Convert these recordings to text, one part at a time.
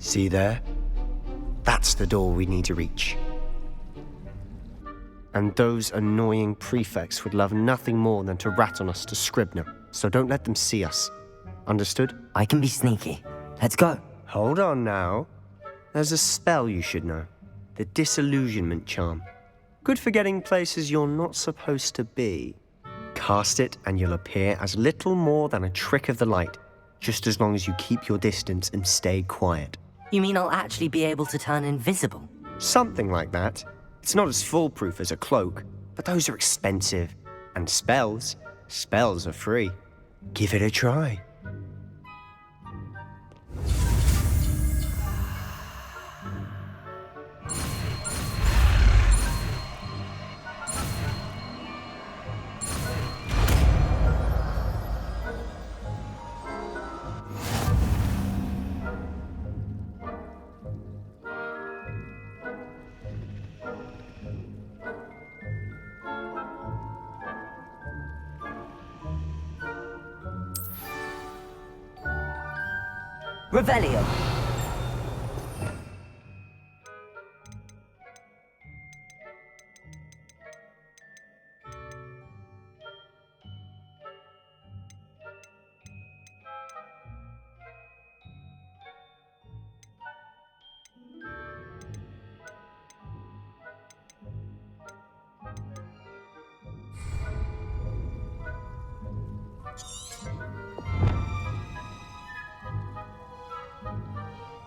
See there? That's the door we need to reach. And those annoying prefects would love nothing more than to rat on us to Scribner, so don't let them see us. Understood? I can be sneaky. Let's go. Hold on now. There's a spell you should know. The Disillusionment Charm. Good for getting places you're not supposed to be. Cast it and you'll appear as little more than a trick of the light, just as long as you keep your distance and stay quiet. You mean I'll actually be able to turn invisible? Something like that. It's not as foolproof as a cloak, but those are expensive. And spells are free. Give it a try. Revelio.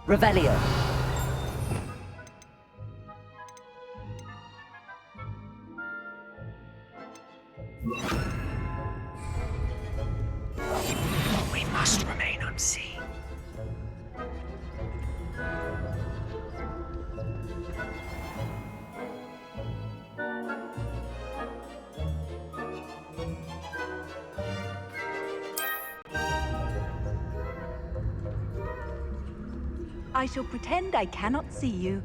Revelio. We must remain unseen. I shall pretend I cannot see you.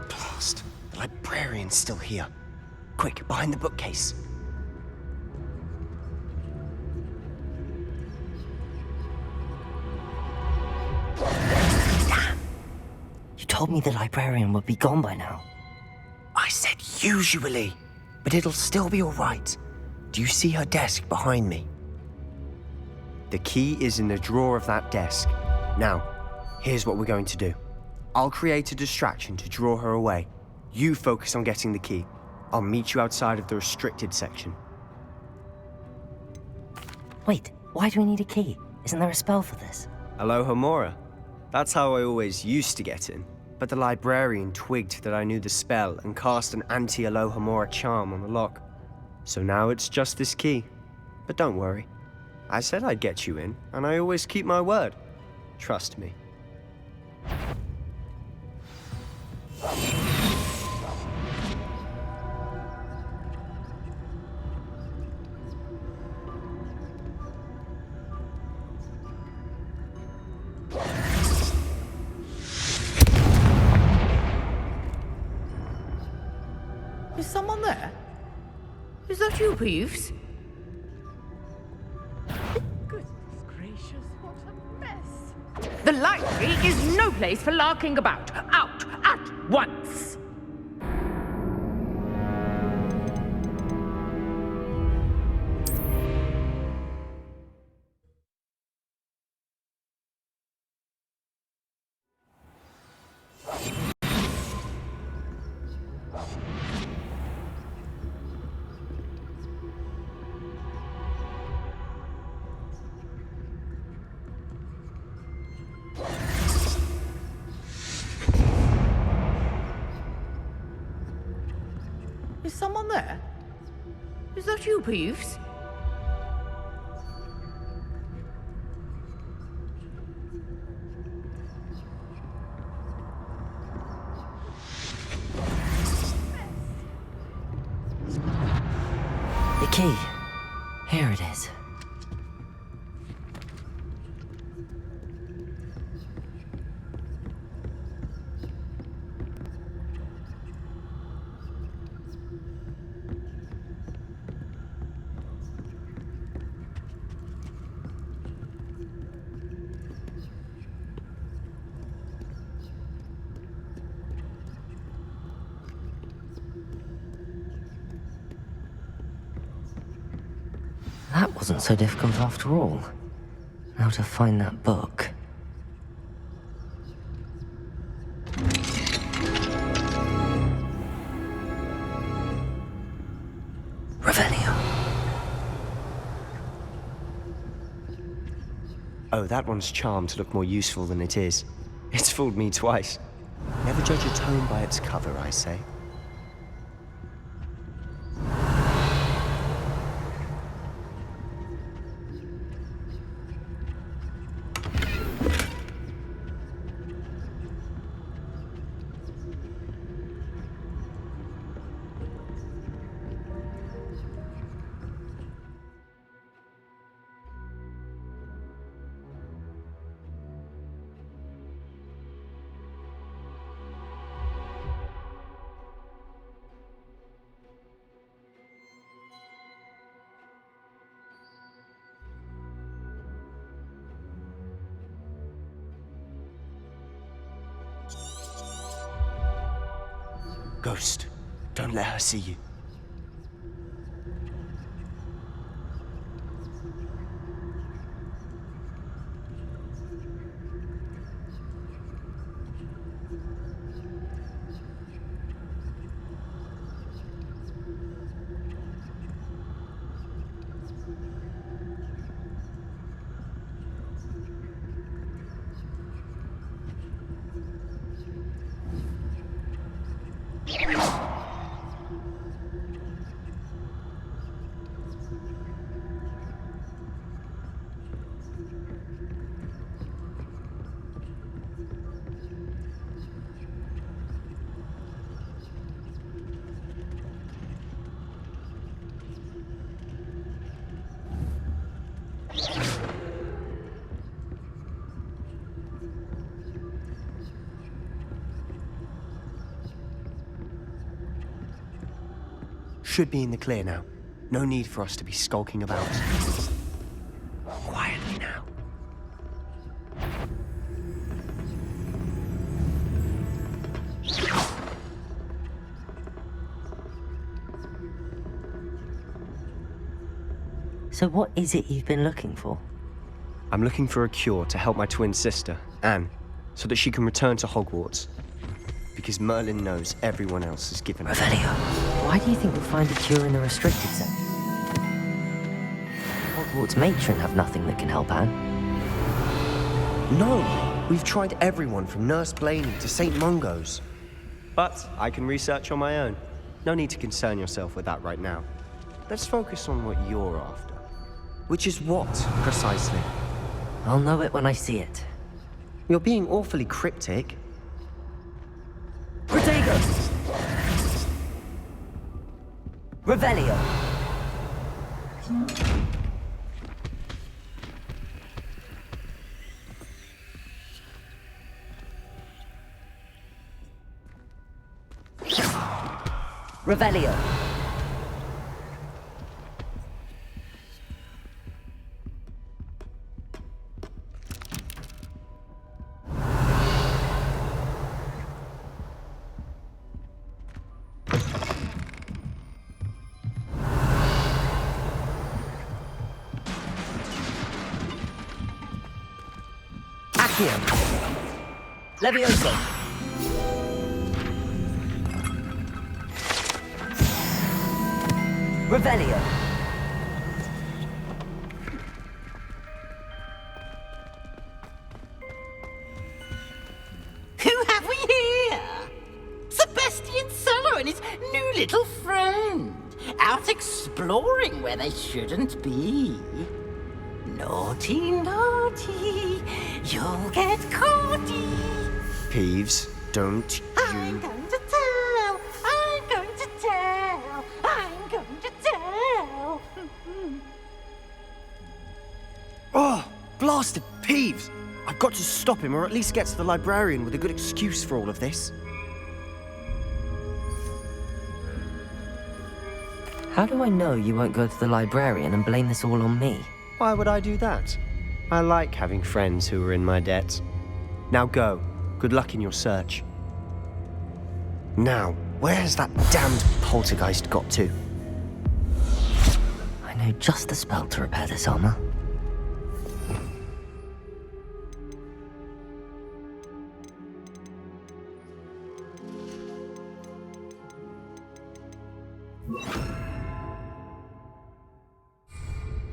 Blast! The librarian's still here. Quick, behind the bookcase. You told me the librarian would be gone by now. I said usually, but it'll still be all right. Do you see her desk behind me? The key is in the drawer of that desk. Now, here's what we're going to do. I'll create a distraction to draw her away. You focus on getting the key. I'll meet you outside of the restricted section. Wait, why do we need a key? Isn't there a spell for this? Alohomora. That's how I always used to get in. But the librarian twigged that I knew the spell and cast an anti-Alohomora charm on the lock. So now it's just this key. But don't worry. I said I'd get you in, and I always keep my word. Trust me. Is someone there? Is that you, Peeves? Goodness gracious, what a mess! The library is no place for larking about. Out at once! Is someone there? Is that you, Peeves? The key. Here it is. That wasn't so difficult after all. Now to find that book. Revelio. Oh, that one's charmed to look more useful than it is. It's fooled me twice. Never judge a tome by its cover, I say. Ghost, don't let her see you. Should be in the clear now. No need for us to be skulking about. Quietly now. So what is it you've been looking for? I'm looking for a cure to help my twin sister, Anne, so that she can return to Hogwarts. Because Merlin knows everyone else has given her. Revelio. Why do you think we'll find a cure in the restricted zone? Hogwarts matron have nothing that can help Anne. No! We've tried everyone from Nurse Blaney to St. Mungo's. But I can research on my own. No need to concern yourself with that right now. Let's focus on what you're after. Which is what, precisely? I'll know it when I see it. You're being awfully cryptic. Protego! Revelio! Revelio! Accio! Levioso! Revelio! Who have we here? Sebastian Solo and his new little friend, out exploring where they shouldn't be. Naughty, naughty, you'll get caughty. Peeves, don't I'm you... going to tell, I'm going to tell, I'm going to tell. Oh, blasted Peeves! I've got to stop him, or at least get to the librarian with a good excuse for all of this. How do I know you won't go to the librarian and blame this all on me? Why would I do that? I like having friends who are in my debt. Now go. Good luck in your search. Now, where has that damned poltergeist got to? I know just the spell to repair this armor.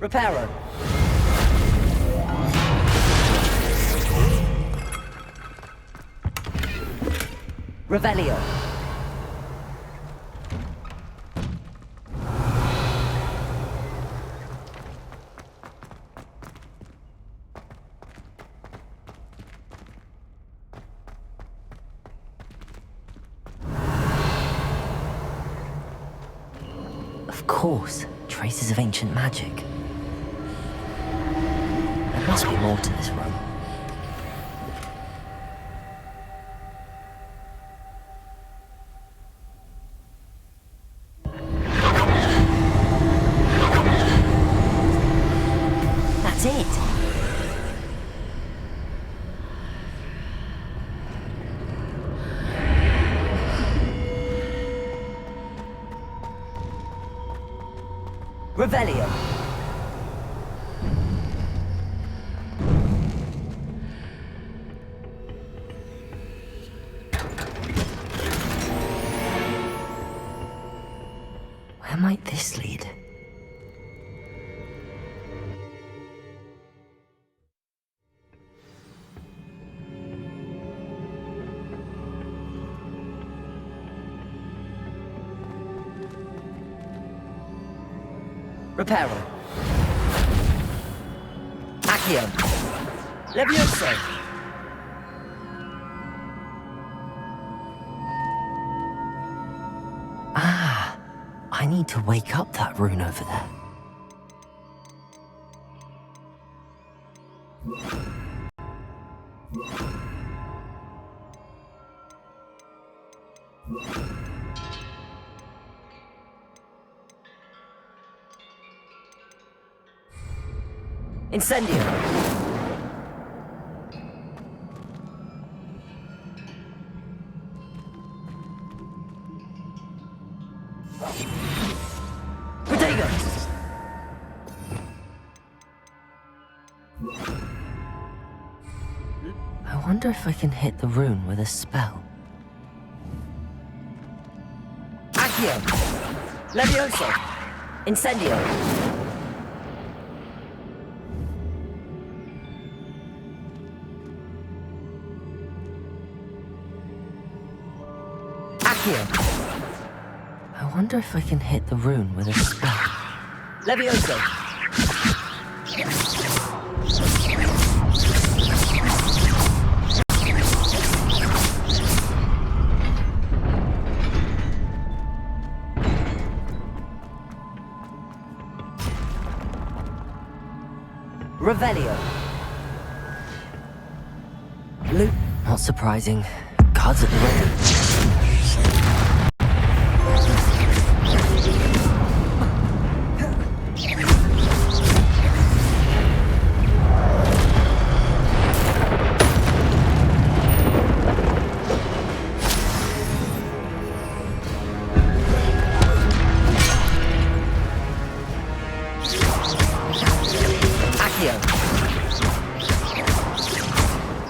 Reparo. Revelio. Of course, traces of ancient magic. There must be more to this room. That's it! Revelio. Where might this lead? Reparo. Accio. Levioso. Ah, I need to wake up that rune over there. Incendio. Protego. I wonder if I can hit the rune with a spell. Accio. Levioso. Incendio. I wonder if I can hit the rune with a spell. Levioso. Revelio. Loot. Not surprising. Cards at the ready.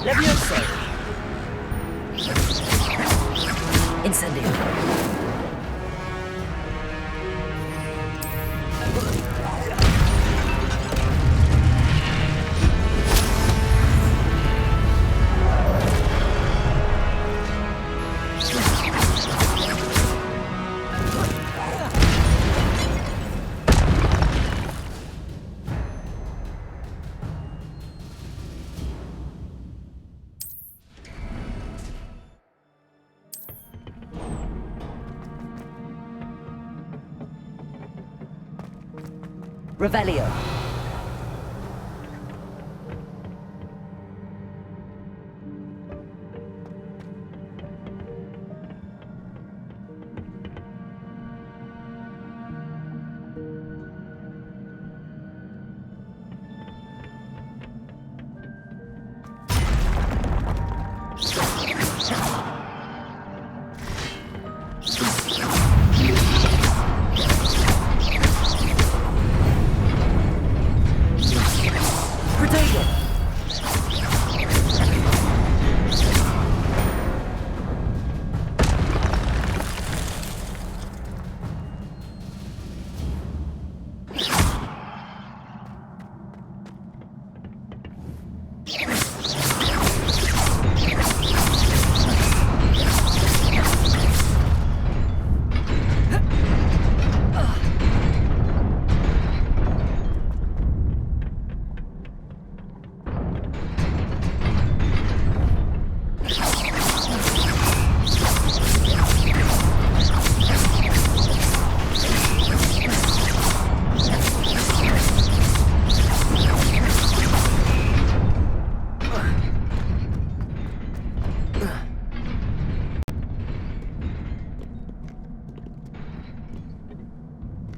Levioso. Incendio. Revelio.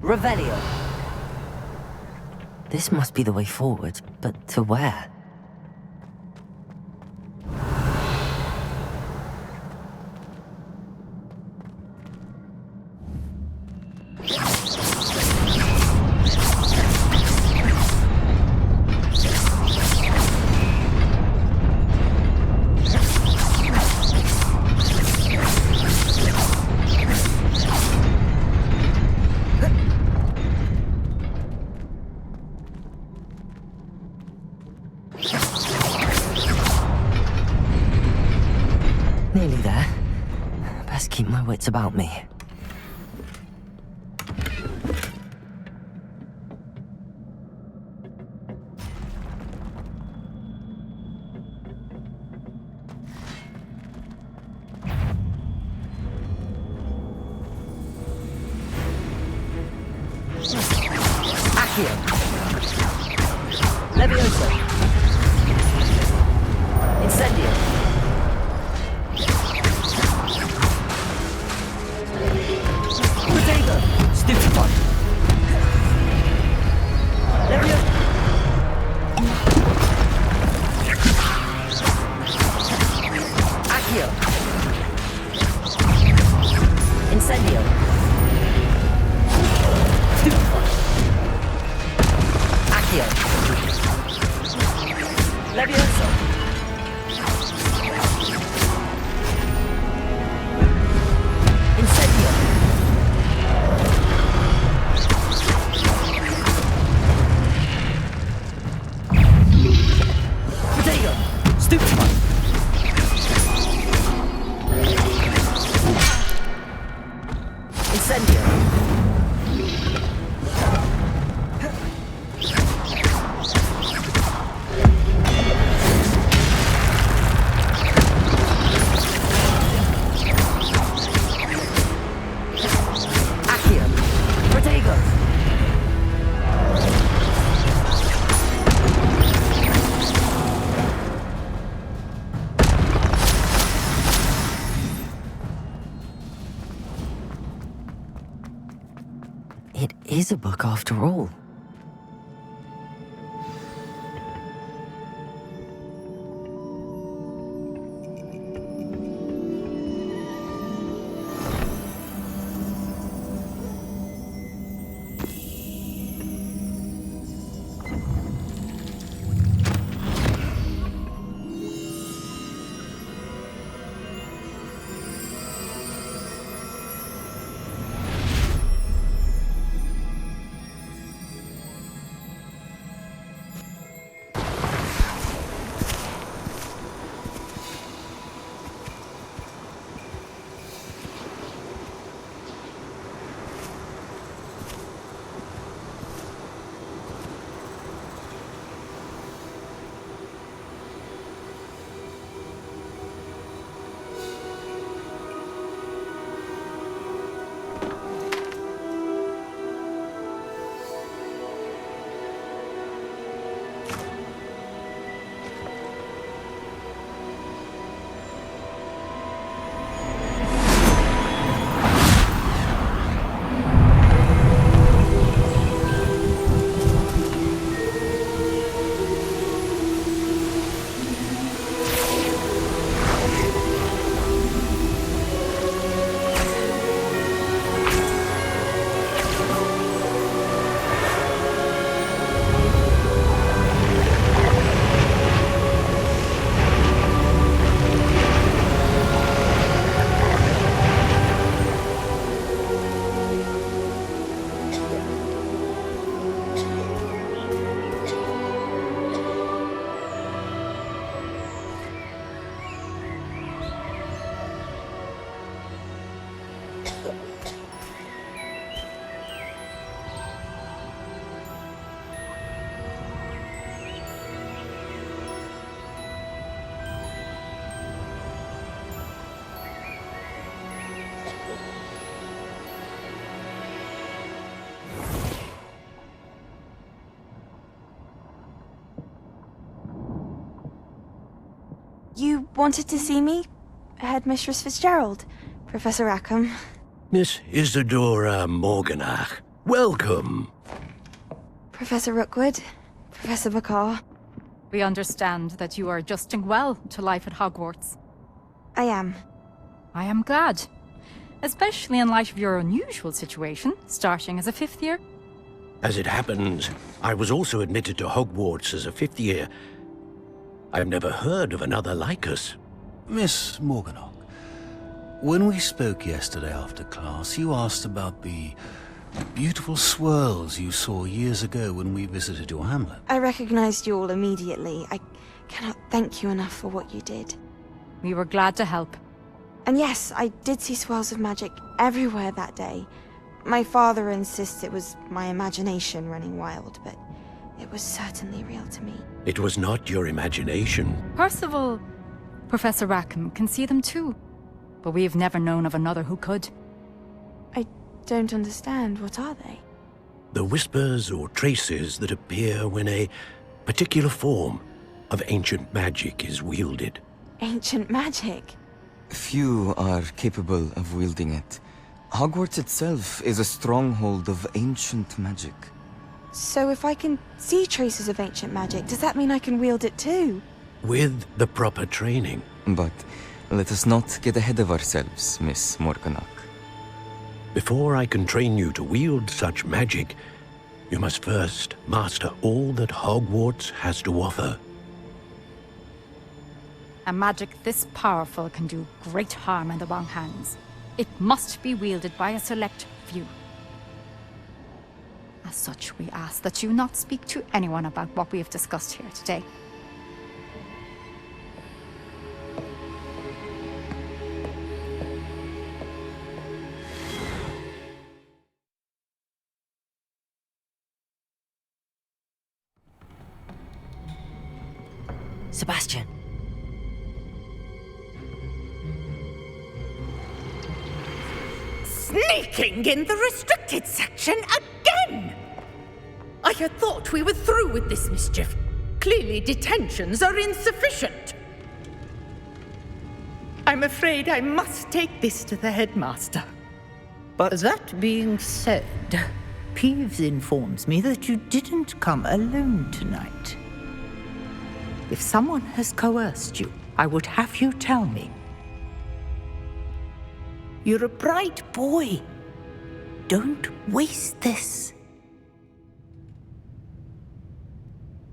Revelio. This must be the way forward, but to where? Nearly there. Best keep my wits about me. Accio. Levioso. Incendio. Stupefy. Levioso. Accio. Incendio. Stupefy. Accio. Levioso. Incendio. Potato. Stupefy. Incendio. Accio. Protego. It is a book after all. You wanted to see me? Headmistress Fitzgerald, Professor Rackham. Miss Isadora Morganach, welcome. Professor Rookwood, Professor Bakar. We understand that you are adjusting well to life at Hogwarts. I am. I am glad. Especially in light of your unusual situation, starting as a 5th year. As it happens, I was also admitted to Hogwarts as a 5th year. I've never heard of another like us. Miss Morganach, when we spoke yesterday after class, you asked about the beautiful swirls you saw years ago when we visited your hamlet. I recognized you all immediately. I cannot thank you enough for what you did. We were glad to help. And yes, I did see swirls of magic everywhere that day. My father insists it was my imagination running wild, but it was certainly real to me. It was not your imagination. Percival, Professor Rackham can see them too. But we have never known of another who could. I don't understand. What are they? The whispers or traces that appear when a particular form of ancient magic is wielded. Ancient magic? Few are capable of wielding it. Hogwarts itself is a stronghold of ancient magic. So if I can see traces of ancient magic, does that mean I can wield it too? With the proper training. But let us not get ahead of ourselves, Miss Morganach. Before I can train you to wield such magic, you must first master all that Hogwarts has to offer. A magic this powerful can do great harm in the wrong hands. It must be wielded by a select few. As such, we ask that you not speak to anyone about what we have discussed here today. Sebastian. Sneaking in the restricted section again! I had thought we were through with this mischief. Clearly detentions are insufficient. I'm afraid I must take this to the headmaster. But that being said, Peeves informs me that you didn't come alone tonight. If someone has coerced you, I would have you tell me. You're a bright boy. Don't waste this.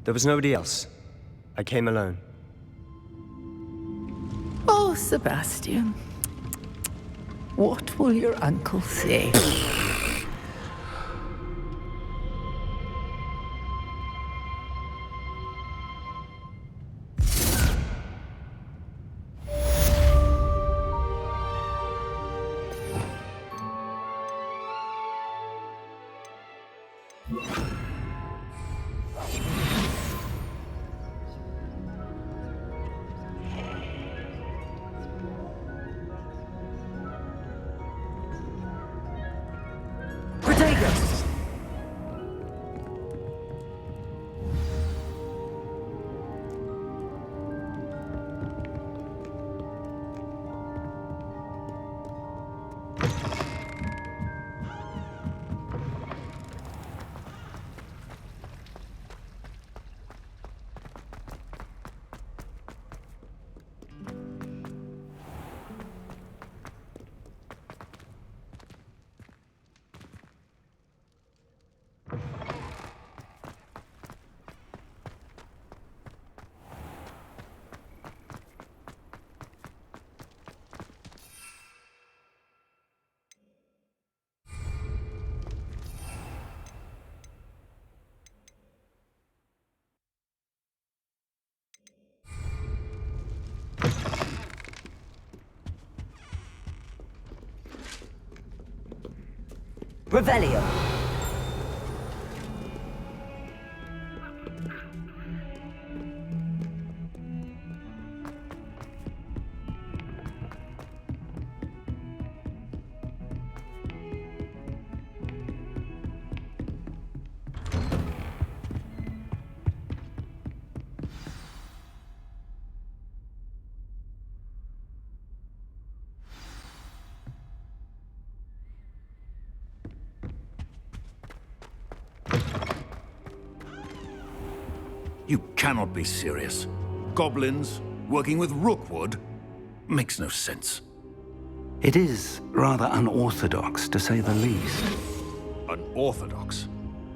There was nobody else. I came alone. Oh, Sebastian. What will your uncle say? Revelio. You cannot be serious. Goblins working with Rookwood? Makes no sense. It is rather unorthodox, to say the least. Unorthodox?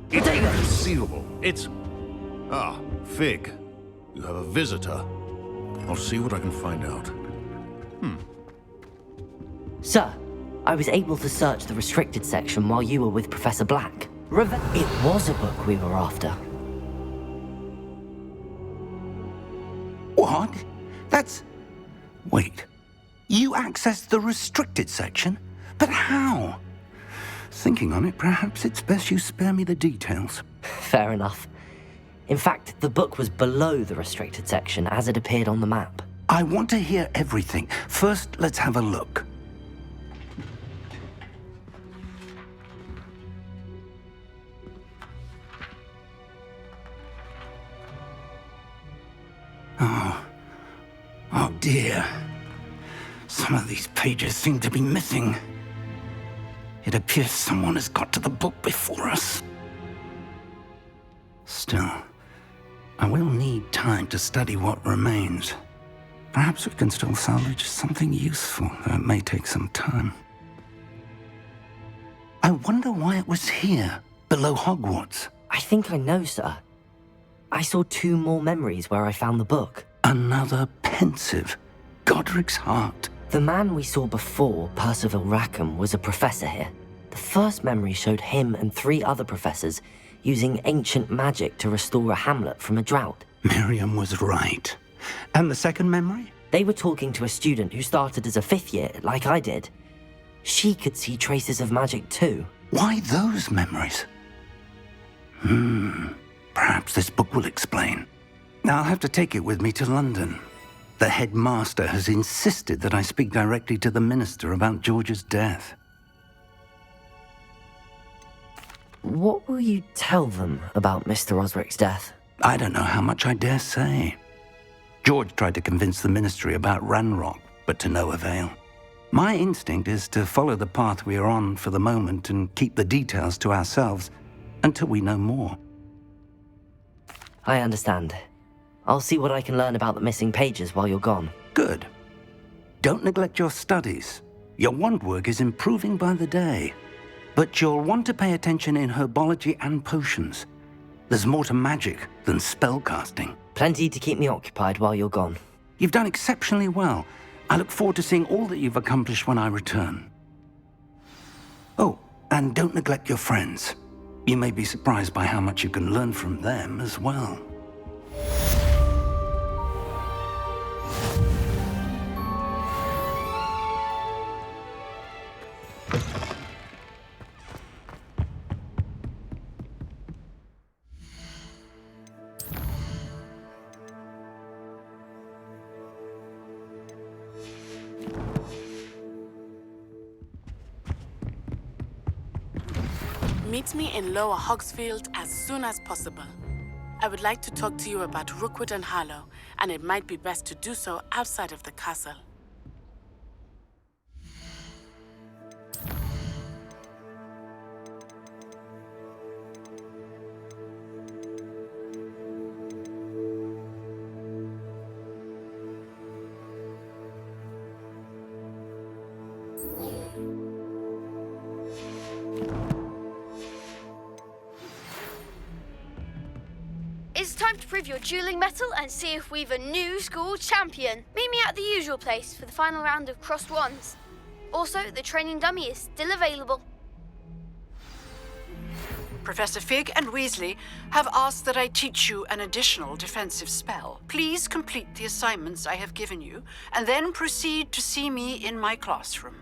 It's inconceivable. It's... Ah, Fig. You have a visitor. I'll see what I can find out. Sir, I was able to search the restricted section while you were with Professor Black. It was a book we were after. What? That's... Wait. You accessed the restricted section? But how? Thinking on it, perhaps it's best you spare me the details. Fair enough. In fact, the book was below the restricted section as it appeared on the map. I want to hear everything. First, let's have a look. Oh dear. Some of these pages seem to be missing. It appears someone has got to the book before us. Still, I will need time to study what remains. Perhaps we can still salvage something useful, though it may take some time. I wonder why it was here, below Hogwarts. I think I know, sir. I saw 2 more memories where I found the book. Another pensive. Godric's heart. The man we saw before, Percival Rackham, was a professor here. The first memory showed him and 3 other professors using ancient magic to restore a hamlet from a drought. Miriam was right. And the second memory? They were talking to a student who started as a 5th year, like I did. She could see traces of magic too. Why those memories? Perhaps this book will explain. I'll have to take it with me to London. The headmaster has insisted that I speak directly to the minister about George's death. What will you tell them about Mr. Osric's death? I don't know how much I dare say. George tried to convince the ministry about Ranrock, but to no avail. My instinct is to follow the path we are on for the moment and keep the details to ourselves until we know more. I understand. I'll see what I can learn about the missing pages while you're gone. Good. Don't neglect your studies. Your wand work is improving by the day. But you'll want to pay attention in herbology and potions. There's more to magic than spellcasting. Plenty to keep me occupied while you're gone. You've done exceptionally well. I look forward to seeing all that you've accomplished when I return. Oh, and don't neglect your friends. You may be surprised by how much you can learn from them as well. Meet me in Lower Hogsfield as soon as possible. I would like to talk to you about Rookwood and Harlow, and it might be best to do so outside of the castle. It's time to prove your dueling mettle and see if we've a new school champion. Meet me at the usual place for the final round of crossed wands. Also, the training dummy is still available. Professor Fig and Weasley have asked that I teach you an additional defensive spell. Please complete the assignments I have given you, and then proceed to see me in my classroom.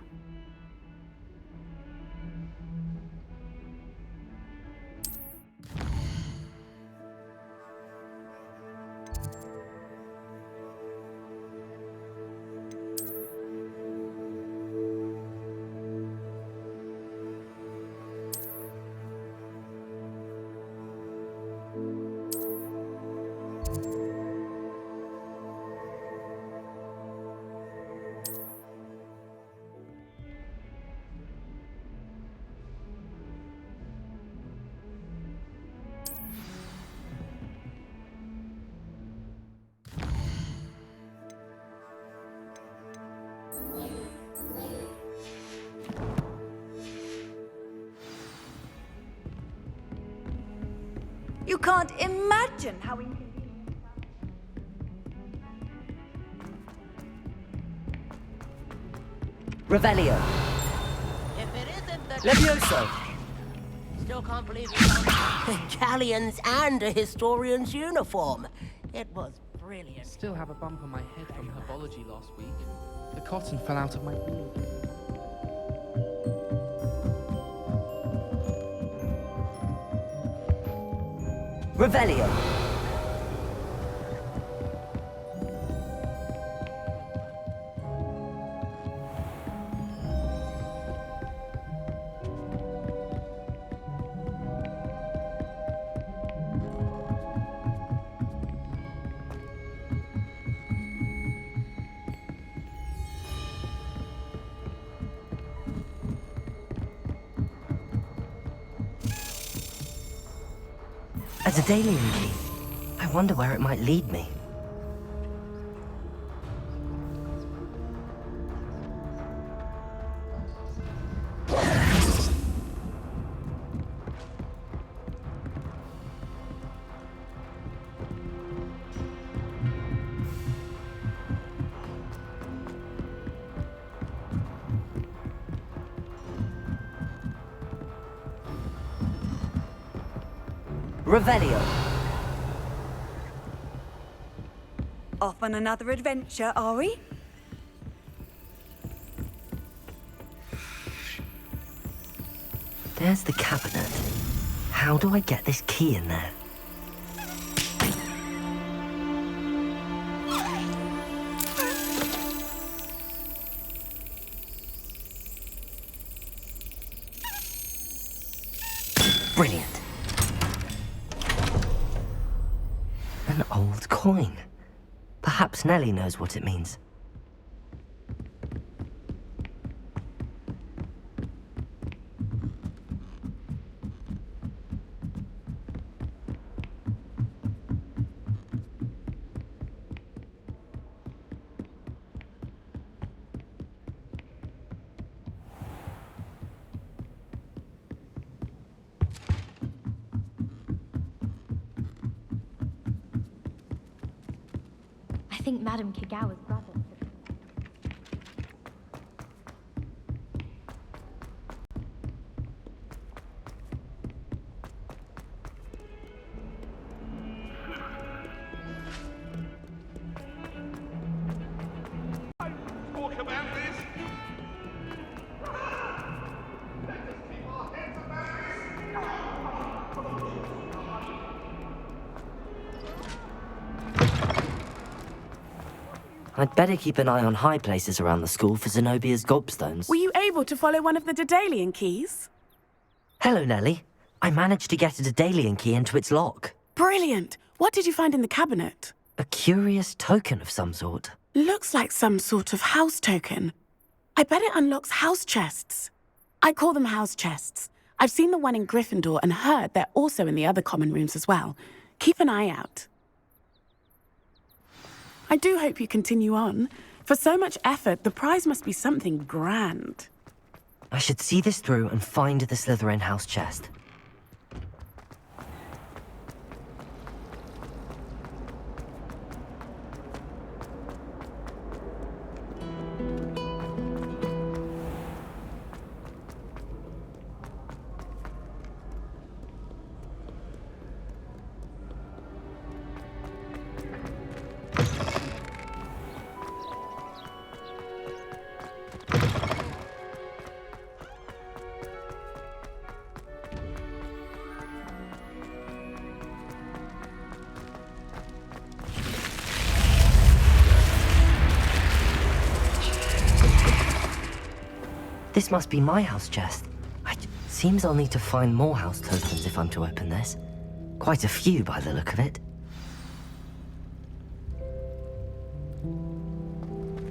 can't imagine how inconvenient. Revelio. If it isn't the... Levioso. Still can't believe it. Galleons and a historian's uniform. It was brilliant. Still have a bump on my head from herbology last week. The cotton fell out of my beard. Revelio. A Daedalian key. I wonder where it might lead me. Revelio. Off on another adventure, are we? There's the cabinet. How do I get this key in there? Brilliant. An old coin. Perhaps Nellie knows what it means. I think Madame Kagawa's brother. Talk about this. I'd better keep an eye on high places around the school for Zenobia's gobstones. Were you able to follow one of the Daedalian keys? Hello, Nellie. I managed to get a Daedalian key into its lock. Brilliant! What did you find in the cabinet? A curious token of some sort. Looks like some sort of house token. I bet it unlocks house chests. I call them house chests. I've seen the one in Gryffindor and heard they're also in the other common rooms as well. Keep an eye out. I do hope you continue on. For so much effort, the prize must be something grand. I should see this through and find the Slytherin house chest. This must be my house chest. Seems I'll need to find more house tokens if I'm to open this. Quite a few by the look of it.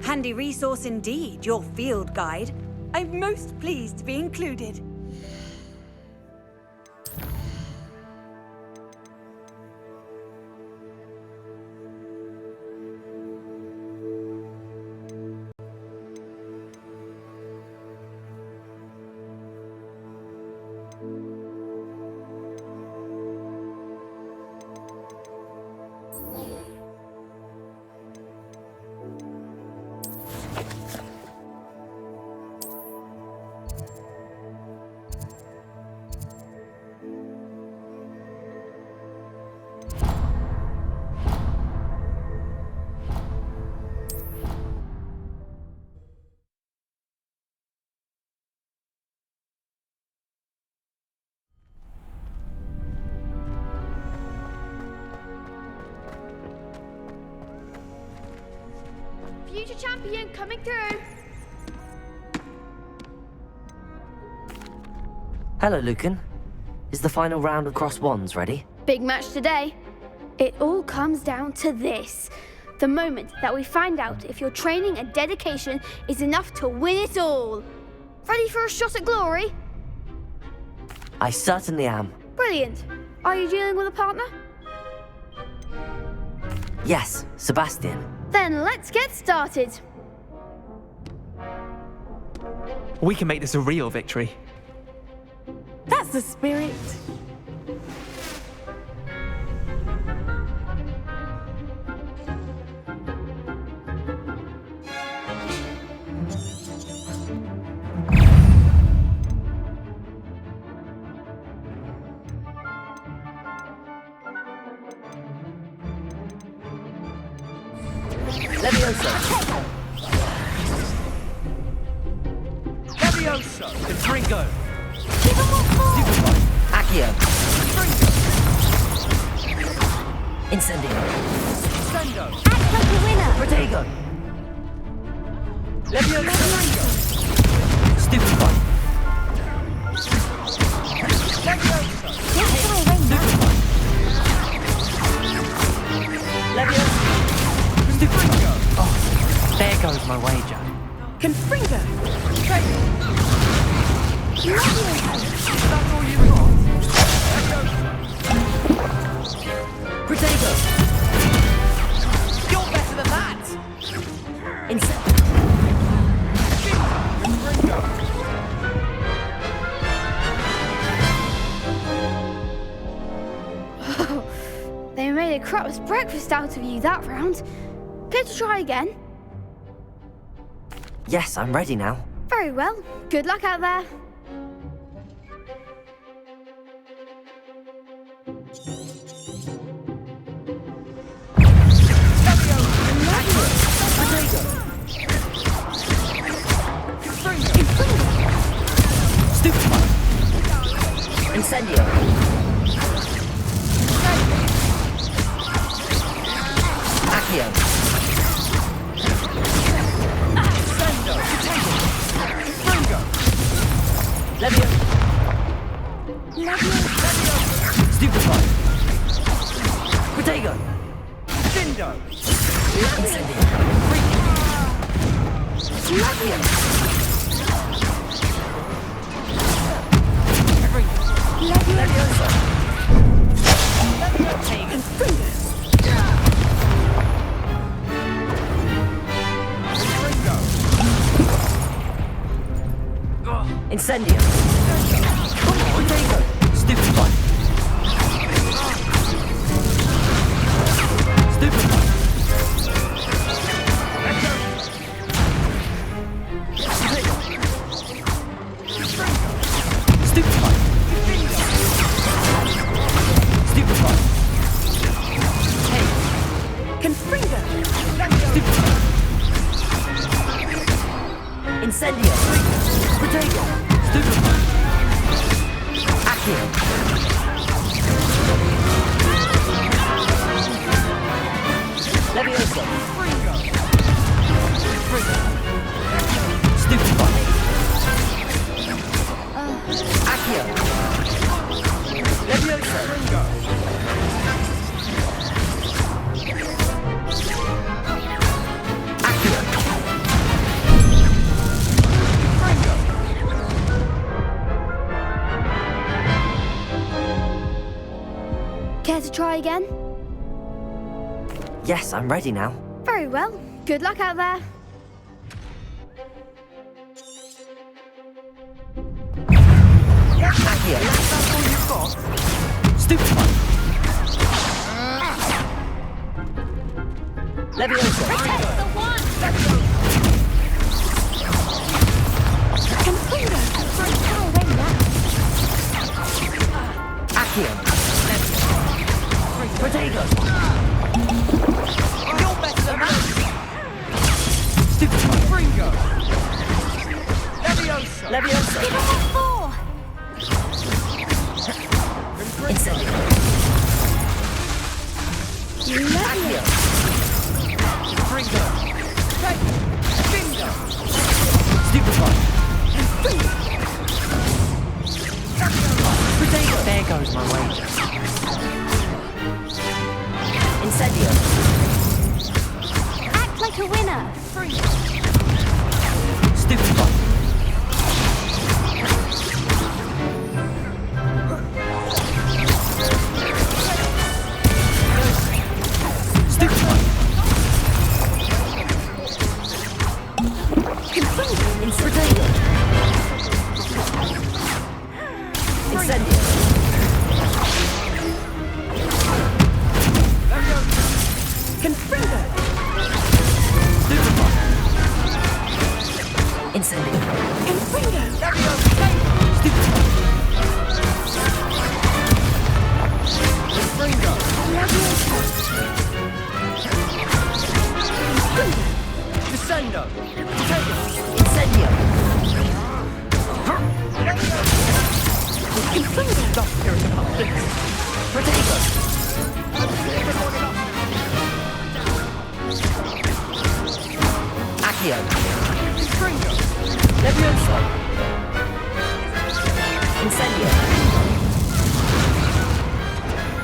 Handy resource indeed, your field guide. I'm most pleased to be included. Future champion coming through. Hello, Lucan. Is the final round of Cross Wands ready? Big match today. It all comes down to this. The moment that we find out if your training and dedication is enough to win it all. Ready for a shot at glory? I certainly am. Brilliant. Are you dealing with a partner? Yes, Sebastian. Then let's get started. We can make this a real victory. That's the spirit. Levioso! Levioso! Confringo! Accio! Incendio! Sendo! Act like a winner! Protego! Levioso! Stupefy! Levioso! Levioso! Confringo! Oh, there goes my wager. Confringo! That's all you got? Protego! You're better than that! They made a crap's breakfast out of you that round. Care to try again? Yes, I'm ready now. Very well. Good luck out there. Incendio! Accio! Sendo! Confringo! Levio! Stupefy! Protego! Sendo! Incendio! Accio! Levioso! Incendio! Protego! Stupefy! Stupefy! Stupefy! Stupefy! Hey! Confringo! Stupefy! Incendio! Protego! Stupefy! Accio! Levioso! Stupefy! Accio! Levioso! Accio! Care to try again? Yes, I'm ready now. Very well. Good luck out there. Accio! That's all you've got? Stupefy! Levioso! Confringo! Accio! Protego! You're better than that! Stupefy! Confringo! Levioso! Levioso! Incendio! Accio! Confringo! There goes my wager. Incendio. Act like a winner. Stupefy.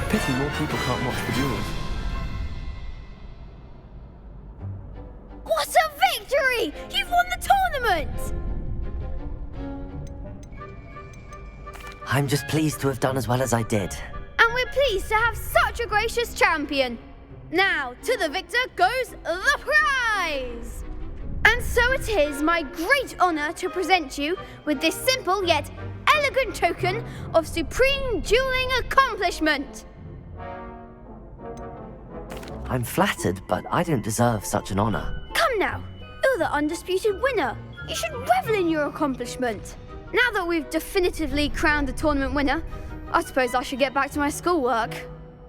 Pity more people can't watch the duels. What a victory! You've won the tournament! I'm just pleased to have done as well as I did. And we're pleased to have such a gracious champion. Now, to the victor goes the prize! And so it is my great honour to present you with this simple yet elegant token of supreme dueling accomplishment. I'm flattered, but I don't deserve such an honour. Come now, you're the undisputed winner. You should revel in your accomplishment. Now that we've definitively crowned the tournament winner, I suppose I should get back to my schoolwork.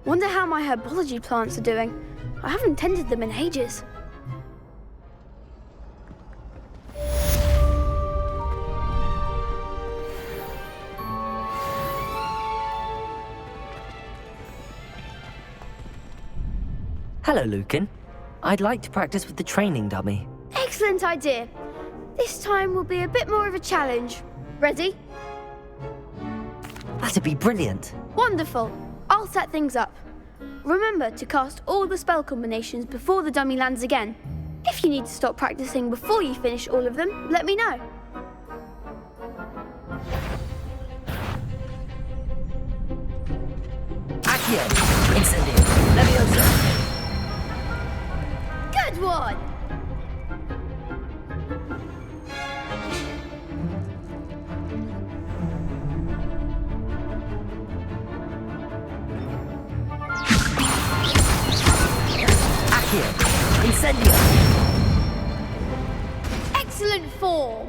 Wonder how my herbology plants are doing. I haven't tended them in ages. Hello, Lucan. I'd like to practice with the training dummy. Excellent idea. This time will be a bit more of a challenge. Ready? That'd be brilliant. Wonderful. I'll set things up. Remember to cast all the spell combinations before the dummy lands again. If you need to stop practicing before you finish all of them, let me know. Accio! Incendio! Leviosa! Good one! Accio! Incendio! Excellent form!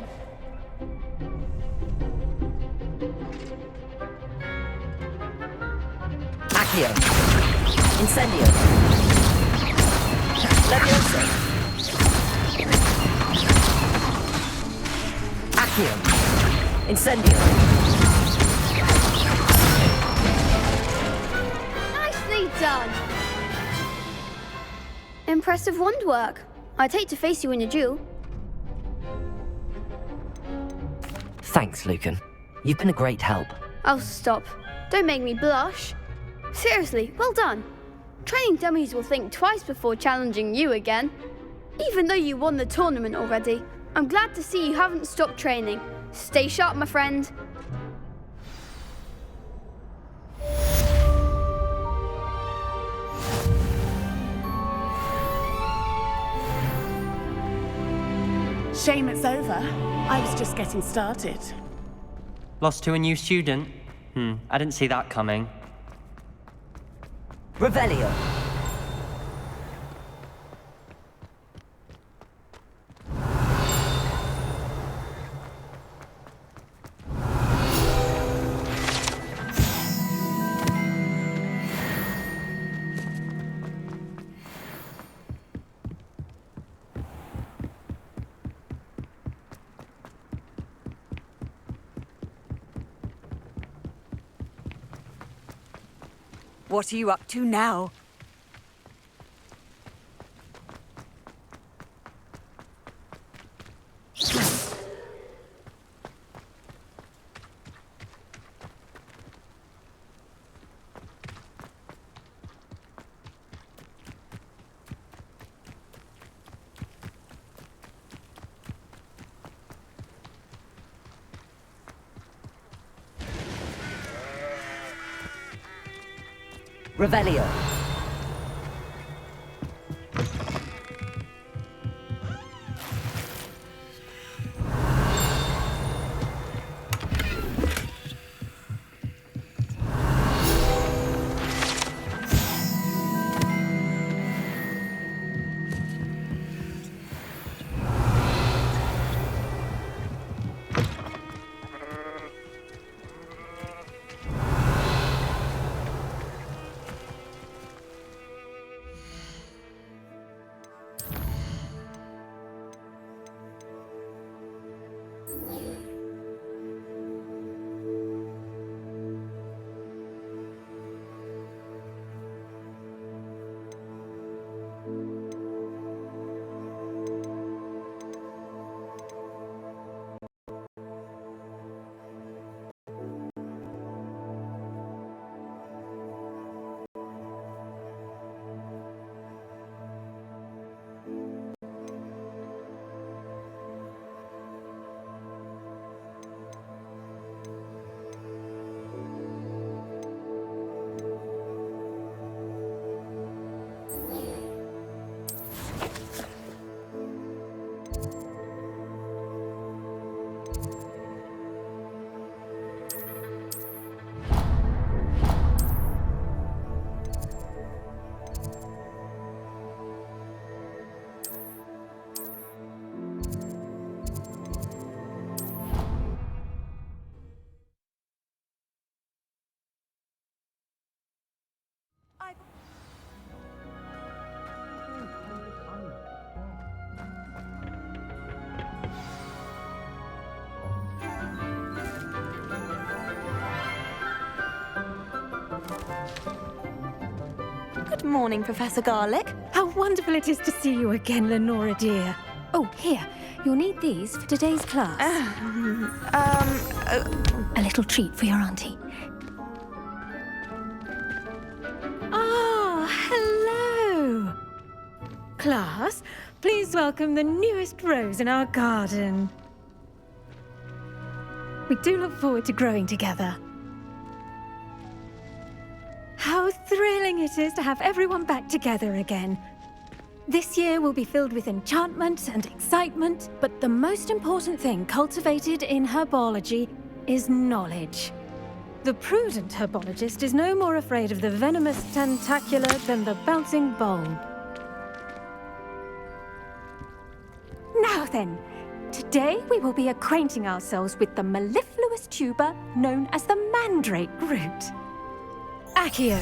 Accio! Incendio! Leviosa! Accio! Incendio! Nicely done! Impressive wand work. I'd hate to face you in a duel. Thanks, Lucan. You've been a great help. Oh, stop. Don't make me blush. Seriously, well done. Training dummies will think twice before challenging you again. Even though you won the tournament already, I'm glad to see you haven't stopped training. Stay sharp, my friend. Shame it's over. I was just getting started. Lost to a new student? I didn't see that coming. Revelio! What are you up to now? Revelio. Good morning, Professor Garlick. How wonderful it is to see you again, Lenora dear. Oh, here. You'll need these for today's class. A little treat for your auntie. Ah, hello. Class, please welcome the newest rose in our garden. We do look forward to growing together. How thrilling it is to have everyone back together again. This year will be filled with enchantment and excitement, but the most important thing cultivated in herbology is knowledge. The prudent herbologist is no more afraid of the venomous tentacula than the bouncing bulb. Now then, today we will be acquainting ourselves with the mellifluous tuber known as the mandrake root. Accio.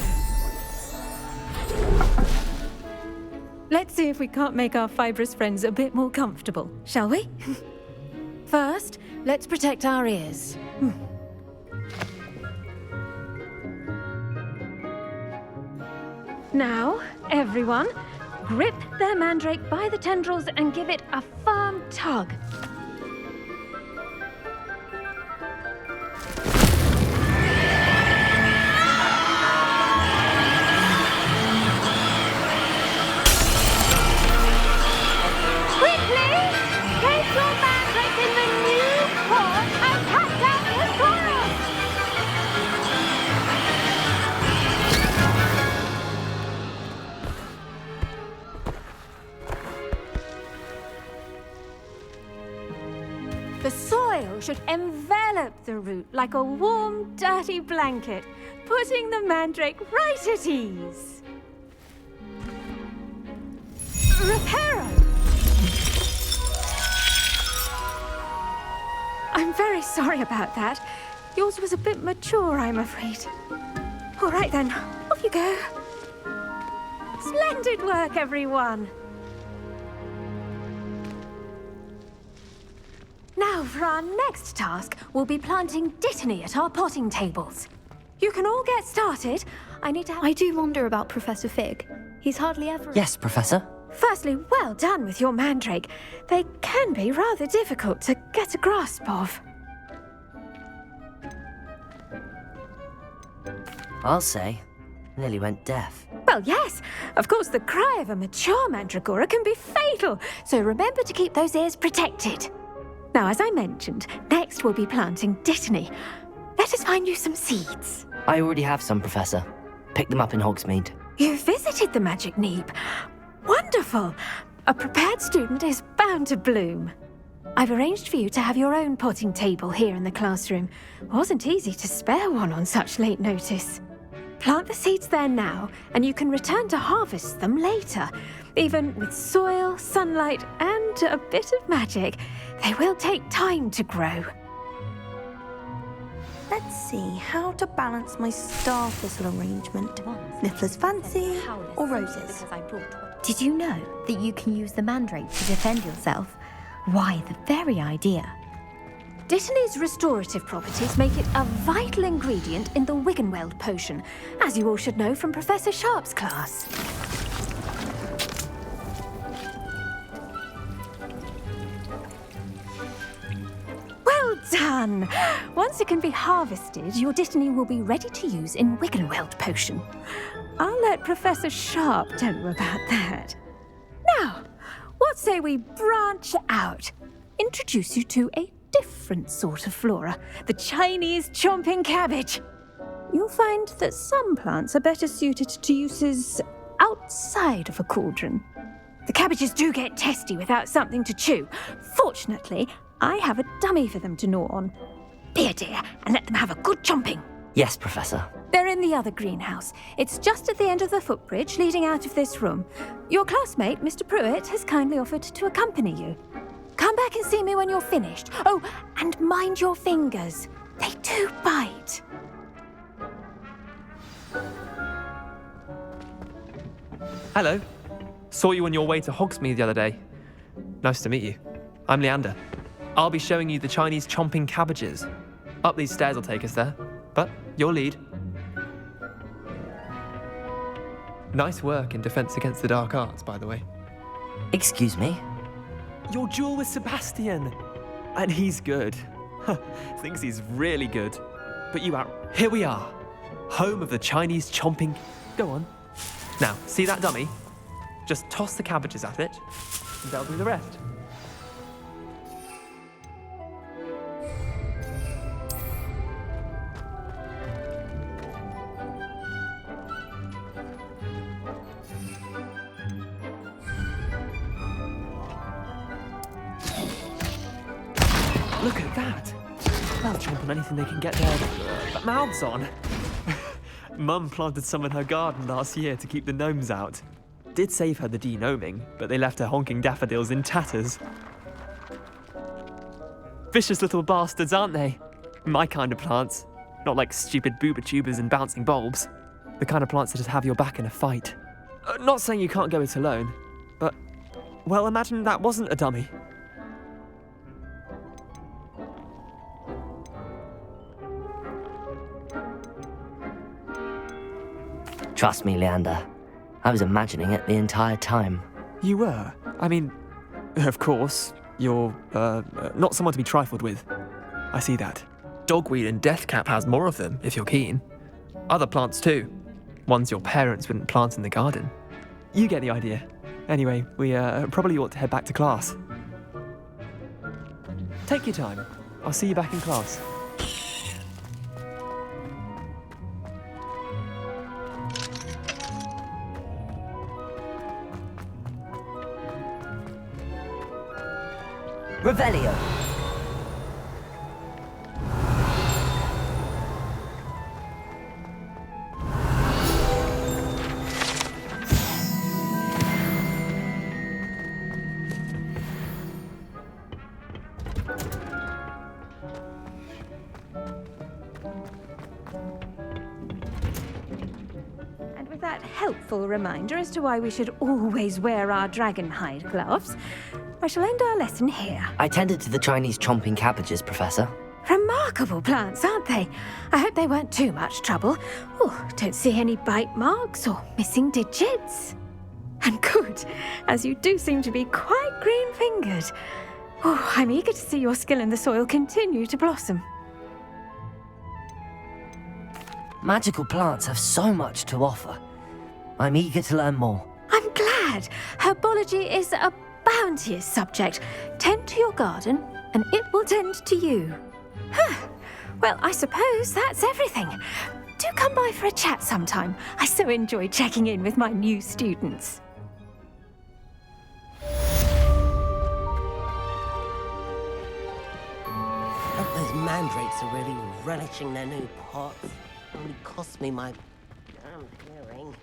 Let's see if we can't make our fibrous friends a bit more comfortable, shall we? First, let's protect our ears. Now, everyone, grip their mandrake by the tendrils and give it a firm tug. The soil should envelop the root like a warm, dirty blanket, putting the mandrake right at ease. Reparo! I'm very sorry about that. Yours was a bit mature, I'm afraid. All right then, off you go. Splendid work, everyone. Now, for our next task, we'll be planting dittany at our potting tables. You can all get started. I do wonder about Professor Fig. He's hardly ever... Yes, Professor. Firstly, well done with your mandrake. They can be rather difficult to get a grasp of. I'll say. Nearly went deaf. Well, yes. Of course, the cry of a mature mandragora can be fatal, so remember to keep those ears protected. Now, as I mentioned, next we'll be planting dittany. Let us find you some seeds. I already have some, Professor. Picked them up in Hogsmeade. You visited the Magic Neep. Wonderful! A prepared student is bound to bloom. I've arranged for you to have your own potting table here in the classroom. Wasn't easy to spare one on such late notice. Plant the seeds there now, and you can return to harvest them later. Even with soil, sunlight, and a bit of magic, they will take time to grow. Let's see how to balance my star thistle arrangement. Niffler's fancy or roses? Did you know that you can use the mandrake to defend yourself? Why, the very idea. Dittany's restorative properties make it a vital ingredient in the Wiggenweld potion, as you all should know from Professor Sharp's class. Well done! Once it can be harvested, your Dittany will be ready to use in Wiggenweld potion. I'll let Professor Sharp tell you about that. Now, what say we branch out? Introduce you to a different sort of flora, the Chinese chomping cabbage. You'll find that some plants are better suited to uses outside of a cauldron. The cabbages do get testy without something to chew. Fortunately, I have a dummy for them to gnaw on. Be a dear and let them have a good chomping. Yes, Professor. They're in the other greenhouse. It's just at the end of the footbridge leading out of this room. Your classmate, Mr. Pruitt, has kindly offered to accompany you. Come back and see me when you're finished. Oh, and mind your fingers. They do bite. Hello. Saw you on your way to Hogsmeade the other day. Nice to meet you. I'm Leander. I'll be showing you the Chinese chomping cabbages. Up these stairs will take us there, but your lead. Nice work in Defense Against the Dark Arts, by the way. Excuse me? Your duel with Sebastian. And he's good. Thinks he's really good. But you out. Here we are. Home of the Chinese chomping. Go on. Now, see that dummy? Just toss the cabbages at it, and they'll do the rest. Look at that! They'll chomp on anything they can get their mouths on. Mum planted some in her garden last year to keep the gnomes out. Did save her the de-gnoming, but they left her honking daffodils in tatters. Vicious little bastards, aren't they? My kind of plants. Not like stupid booba tubers and bouncing bulbs. The kind of plants that just have your back in a fight. Not saying you can't go it alone, but, well, imagine that wasn't a dummy. Trust me, Leander. I was imagining it the entire time. You were? I mean, of course, you're, not someone to be trifled with. I see that. Dogweed and deathcap has more of them, if you're keen. Other plants too. Ones your parents wouldn't plant in the garden. You get the idea. Anyway, we probably ought to head back to class. Take your time. I'll see you back in class. Revelio. And with that helpful reminder as to why we should always wear our dragon hide gloves, I shall end our lesson here. I tended to the Chinese chomping cabbages, Professor. Remarkable plants, aren't they? I hope they weren't too much trouble. Oh, don't see any bite marks or missing digits. And good, as you do seem to be quite green-fingered. Oh, I'm eager to see your skill in the soil continue to blossom. Magical plants have so much to offer. I'm eager to learn more. I'm glad. Herbology is a bounteous subject. Tend to your garden, and it will tend to you. Huh. Well, I suppose that's everything. Do come by for a chat sometime. I so enjoy checking in with my new students. Hope those mandrakes are really relishing their new pots. Only cost me my damn hearing.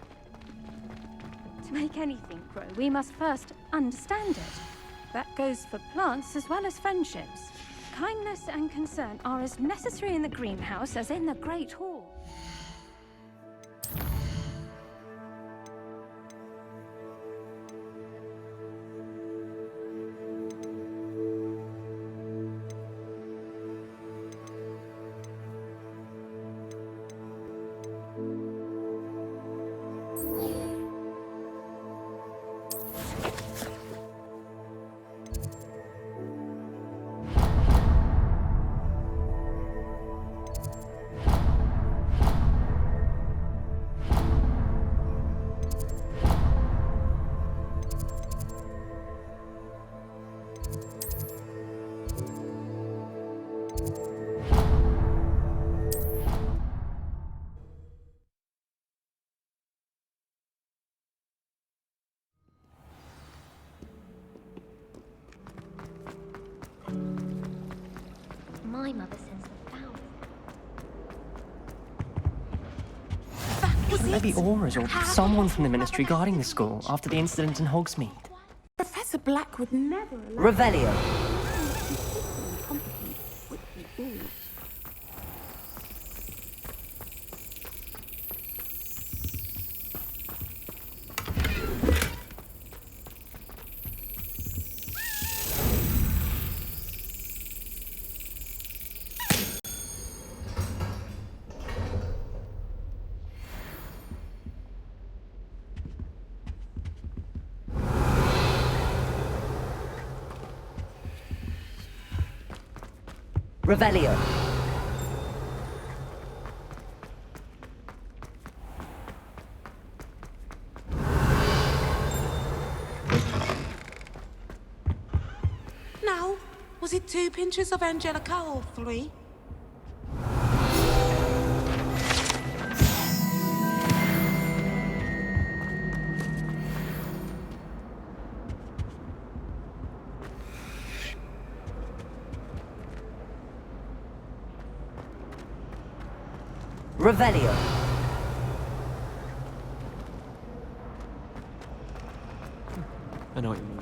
To make anything grow, we must first understand it. That goes for plants as well as friendships. Kindness and concern are as necessary in the greenhouse as in the Great Hall. My mother sends them flowers. Wouldn't there be auras or someone from the ministry guarding the school after the incident in Hogsmeade? Professor Black would never allow... Revelio. Revelio. Now, was it 2 pinches of Angelica or 3? Revelio. I know what you mean.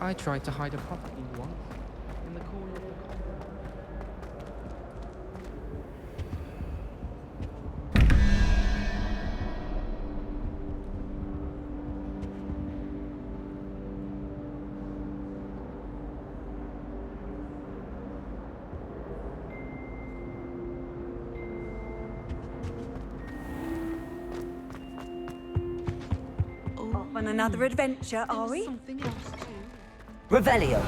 I tried to hide a property once in the corner of the Off on another adventure, are we? Revelio.